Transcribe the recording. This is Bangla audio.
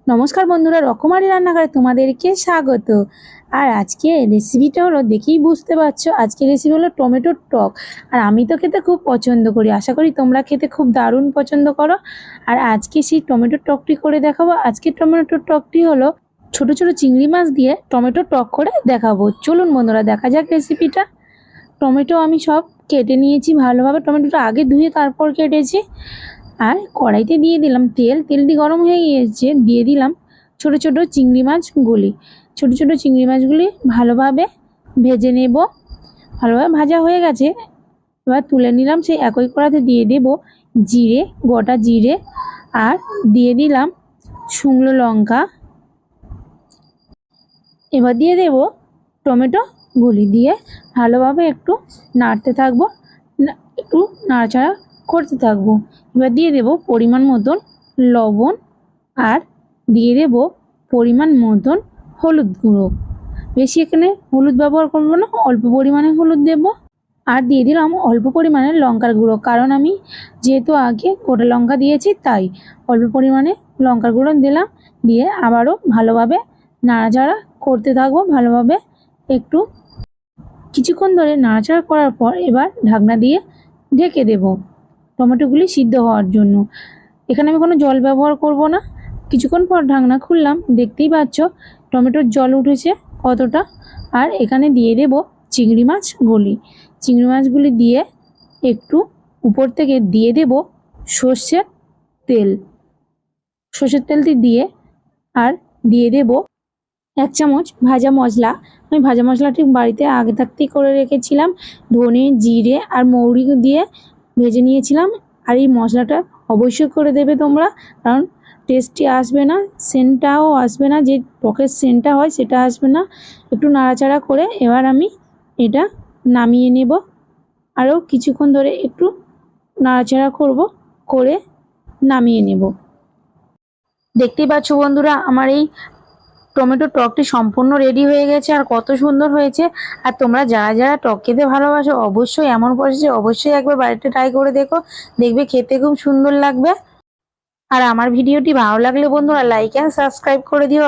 নমস্কার বন্ধুরা, রকমারি রান্নাঘরে তোমাদেরকে স্বাগত। আর আজকে রেসিপিটা হলো, দেখেই বুঝতে পারছো, আজকে রেসিপি হলো টমেটোর টক। আর আমি তো খেতে খুব পছন্দ করি, আশা করি তোমরা খেতে খুব দারুণ পছন্দ করো। আর আজকে সেই টমেটোর টকটি করে দেখাবো। আজকে টমেটোর টকটি হলো ছোট ছোট চিংড়ি মাছ দিয়ে টমেটো টক করে দেখাবো। চলুন বন্ধুরা, দেখা যাক রেসিপিটা। টমেটো আমি সব কেটে নিয়েছি ভালোভাবে, টমেটোটা আগে ধুয়ে তারপর কেটেছি। আর কড়াইতে দিয়ে দিলাম তেল, তেলটি গরম হয়ে গিয়েছে, দিয়ে দিলাম ছোট ছোট চিংড়ি মাছগুলি। ছোট ছোট চিংড়ি মাছগুলি ভালোভাবে ভেজে নেব। ভালোভাবে ভাজা হয়ে গেছে, এবার তুলে নিলাম। সেই একই কড়াইতে দিয়ে দেব জিরে, গোটা জিরে, আর দিয়ে দিলাম শুকনো লঙ্কা। এবার দিয়ে দেব টমেটো গুলি, দিয়ে ভালোভাবে একটু নাড়তে থাকবো, একটু নাড়াচাড়া করতে থাকবো। এবার দিয়ে দেব পরিমাণ মতন লবণ, আর দিয়ে দেব পরিমাণ মতন হলুদ গুঁড়ো। বেশি এখানে হলুদ ব্যবহার করবো না, অল্প পরিমাণে হলুদ দেব। আর দিয়ে দিলাম অল্প পরিমাণে লঙ্কার গুঁড়ো, কারণ আমি যেহেতু আগে গোটা লঙ্কা দিয়েছি তাই অল্প পরিমাণে লঙ্কার গুঁড়ো দিলাম। দিয়ে আবারও ভালোভাবে নাড়াচাড়া করতে থাকবো ভালোভাবে। একটু কিছুক্ষণ ধরে নাড়াচাড়া করার পর এবার ঢাকনা দিয়ে ঢেকে দেব টমেটোগুলি সিদ্ধ হওয়ার জন্য। এখানে আমি কোনো জল ব্যবহার করব না। কিছুক্ষণ পর ঢাকনা খুললাম, দেখতেই পাচ্ছ টমেটোর জল উঠেছে কতটা। আর এখানে দিয়ে দেব চিংড়ি মাছগুলি। চিংড়ি মাছগুলি দিয়ে একটু উপর থেকে দিয়ে দেব সর্ষের তেল। সর্ষের তেলটি দিয়ে আর দিয়ে দেব 1 চামচ ভাজা মশলা। আমি ভাজা মশলাটি বাড়িতে আগে থাকতেই করে রেখেছিলাম, ধনে, জিরে আর মৌরি দিয়ে ভেজে নিয়েছিলাম। আর এই মশলাটা অবশ্যই করে দেবে তোমরা, কারণ টেস্টি আসবে না, সেন্টটাও আসবে না, যে টকের সেন্টটা হয় সেটা আসবে না। একটু নাড়াচাড়া করে এবার আমি এটা নামিয়ে নেব। আরও কিছুক্ষণ ধরে একটু নাড়াচাড়া করব, করে নামিয়ে নেব। দেখতেই পাচ্ছ বন্ধুরা, আমার এই টমেটো টকটি সম্পূর্ণ রেডি হয়ে গেছে, আর কত সুন্দর হয়েছে। আর তোমরা যারা যারা টক খেতে ভালোবাসো, অবশ্যই এমন পরিস্থিতি অবশ্যই একবার বাড়িতে ট্রাই করে দেখো, দেখবে খেতে খুব সুন্দর লাগবে। আর আমার ভিডিওটি ভালো লাগলে বন্ধুরা লাইক অ্যান্ড সাবস্ক্রাইব করে দিও।